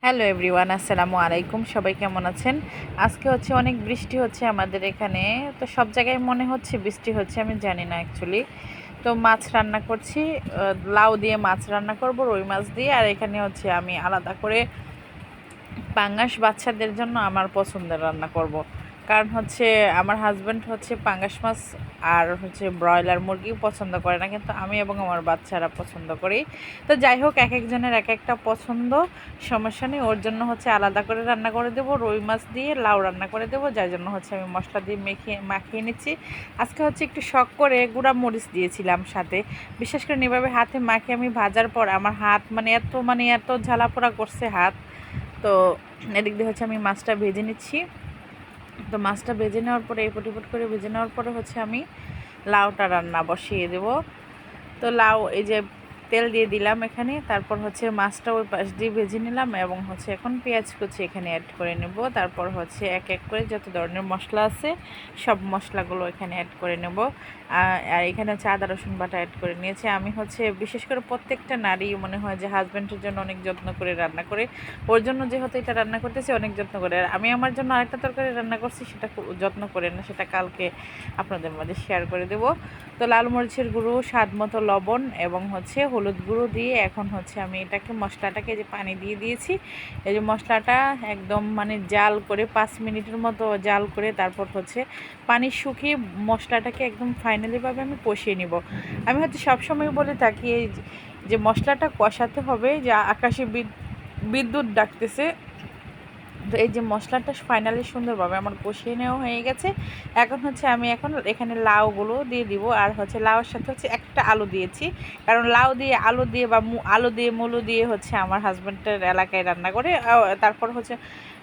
Hello everyone, আসসালামু আলাইকুম। সবাই কেমন আছেন? আজকে হচ্ছে অনেক বৃষ্টি হচ্ছে আমাদের এখানে। তো সব জায়গায় মনে হচ্ছে বৃষ্টি হচ্ছে, আমি জানি না অ্যাকচুয়ালি। তো মাছ রান্না করছি, লাউ দিয়ে মাছ রান্না করব, রুই মাছ দিয়ে। আর এখানে হচ্ছে আমি আলাদা করে পাঙ্গাস বাচ্চাদের জন্য আমার পছন্দের রান্না করব। কারণ হচ্ছে আমার হাজব্যান্ড হচ্ছে পাঙ্গাস মাছ আর হচ্ছে ব্রয়লার মুরগি পছন্দ করে না, কিন্তু আমি এবং আমার বাচ্চারা পছন্দ করি। তো যাই হোক, এক একজনের এক একটা পছন্দ, সমস্যা নেই। ওর জন্য হচ্ছে আলাদা করে রান্না করে দেবো, রুই মাছ দিয়ে লাউ রান্না করে দেবো, যার জন্য হচ্ছে আমি মশলা দিয়ে মাখিয়ে নিচ্ছি। আজকে হচ্ছে একটু শখ করে গুঁড়া মরিচ দিয়েছিলাম সাথে। বিশেষ করে এভাবে হাতে মাখিয়ে আমি ভাজার পর আমার হাত এত ঝালা পোড়া করছে হাত। তো এদিক দিয়ে হচ্ছে আমি মাছটা ভেজে নিচ্ছি। তো মাছটা ভেজে নেওয়ার পরে এপট করে ভেজে নেওয়ার পরে হচ্ছে আমি লাউটা রান্না বসিয়ে দেব। তো লাউ এই যে তেল দিয়ে দিলাম এখানে, তারপর হচ্ছে মাছটা ওই পাশ দিয়ে ভেজে নিলাম এবং হচ্ছে এখন পেঁয়াজ কুচি এখানে অ্যাড করে নেব। তারপর হচ্ছে এক এক করে যত ধরনের মশলা আছে সব মশলাগুলো এখানে অ্যাড করে নেব। আর এখানে হচ্ছে আদা রসুন বাটা অ্যাড করে নিয়েছি। আমি হচ্ছে বিশেষ করে প্রত্যেকটা নারী মনে হয় যে হাজব্যান্ডের জন্য অনেক যত্ন করে রান্না করে, ওর জন্য যেহেতু এটা রান্না করতেছি অনেক যত্ন করে। আর আমি আমার জন্য আরেকটা তরকারি রান্না করছি, সেটা খুব যত্ন করে না, সেটা কালকে আপনাদের মাঝে শেয়ার করে দেব। তো লাল মরিচের গুঁড়ো, স্বাদ মতো লবণ এবং হচ্ছে হলুদ গুঁড়ো দিয়ে এখন হচ্ছে আমি মশলাটাকে যে পানি দিয়ে দিয়েছি, এই যে মশলাটা একদম জাল করে 5 মিনিটের মতো জাল করে তারপর হচ্ছে পানি শুকিয়ে মশলাটাকে একদম ফাইনালিভাবে আমি কষিয়ে নিব। আমি হচ্ছে সবসময় বলে থাকি এই যে মশলাটা কষাতে হবে, যে আকাশে বিদ্যুৎ ডাকতেছে। তো এই যে মশলাটা ফাইনালি সুন্দরভাবে আমার কষিয়ে নেওয়া হয়ে গেছে। এখন হচ্ছে আমি এখানে লাউগুলো দিয়ে দিব। আর হচ্ছে লাউয়ের সাথে হচ্ছে একটা আলু দিয়েছি, কারণ আলু দিয়ে বা আলু দিয়ে মুলো দিয়ে হচ্ছে আমার হাজব্যান্ডের এলাকায় রান্না করে। তারপর হচ্ছে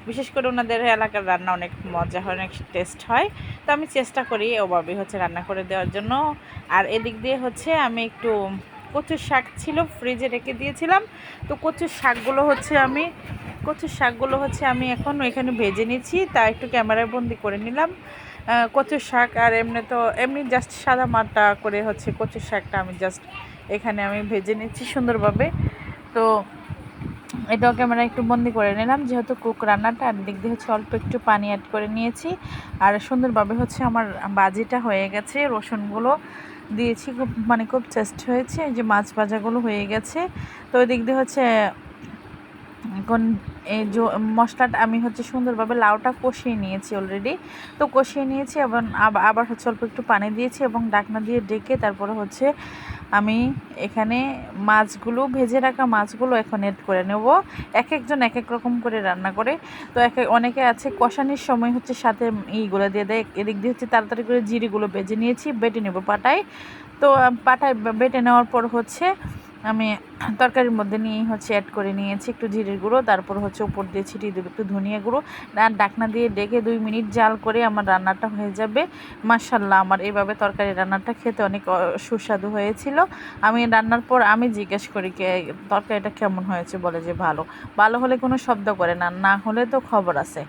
বিশেষ করে ওনাদের এলাকার রান্না অনেক মজা হয়, অনেক টেস্ট হয়। তো আমি চেষ্টা করি ওভাবে হচ্ছে রান্না করে দেওয়ার জন্য। আর এদিক দিয়ে হচ্ছে আমি একটু কচুর শাক ছিল, ফ্রিজে রেখে দিয়েছিলাম। তো কচুর শাকগুলো হচ্ছে আমি এখন এখানে ভেজে নিচ্ছি, তা একটু ক্যামেরায় বন্দি করে নিলাম। কচুর শাক আর এমনি জাস্ট সাদা মাটা করে হচ্ছে কচুর শাকটা আমি জাস্ট এখানে আমি ভেজে নিচ্ছি সুন্দরভাবে। তো এটাও ক্যামেরা একটু বন্দি করে নিলাম, যেহেতু কুক রান্নাটা। আর দিক দিয়ে হচ্ছে অল্প একটু পানি অ্যাড করে নিয়েছি। আর সুন্দরভাবে হচ্ছে আমার বাজিটা হয়ে গেছে, রসুনগুলো দিয়েছি, খুব টেস্ট হয়েছে। এই যে মাছ ভাজাগুলো হয়ে গেছে। তো ওই দিক দিয়ে হচ্ছে এখন এই যে মশলাটা আমি হচ্ছে সুন্দরভাবে লাউটা কষিয়ে নিয়েছি অলরেডি। তো কষিয়ে নিয়েছি এবং আবার হচ্ছে অল্প একটু পানি দিয়েছি এবং ঢাকনা দিয়ে ডেকে তারপরে হচ্ছে আমি এখানে ভেজে রাখা মাছগুলো এখন এড করে নেব। এক একজন এক এক রকম করে রান্না করে। তো অনেকে আছে কষানির সময় হচ্ছে সাথে এইগুলো দিয়ে দেয়। এদিক দিয়ে হচ্ছে তাড়াতাড়ি করে জিরিগুলো বেজে নিয়েছি, বেটে নেব পাটায়। তো পাটায় বেটে নেওয়ার পর হচ্ছে আমি তরকারির মধ্যে নিয়ে হচ্ছে অ্যাড করে নিয়েছি একটু জিরের গুঁড়ো, তারপর হচ্ছে উপর দিয়ে ছিটিয়ে দেবো একটু ধনিয়া গুঁড়ো। আর ডাকনা দিয়ে ডেকে 2 মিনিট জাল করে আমার রান্নাটা হয়ে যাবে। মাশাল্লাহ, আমার এইভাবে তরকারি রান্নাটা খেতে অনেক সুস্বাদু হয়েছিল। আমি রান্নার পর আমি জিজ্ঞেস করি তরকারিটা কেমন হয়েছে, বলে যে ভালো। ভালো হলে কোনো শব্দ করে না, না হলে তো খবর আছে।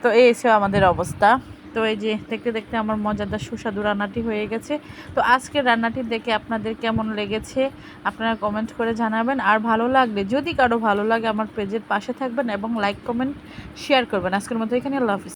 তো এই ছিল আমাদের অবস্থা। তো এই যে দেখতে দেখতে আমার মজাদার সুস্বাদু রান্নাটি হয়ে গেছে। তো আজকের রান্নাটি দেখে আপনাদের কেমন লেগেছে আপনারা কমেন্ট করে জানাবেন। আর ভালো লাগলে, যদি কারো ভালো লাগে, আমার পেজের পাশে থাকবেন এবং লাইক কমেন্ট শেয়ার করবেন। আজকের মতো এখানে, আল্লাহ হাফিজ।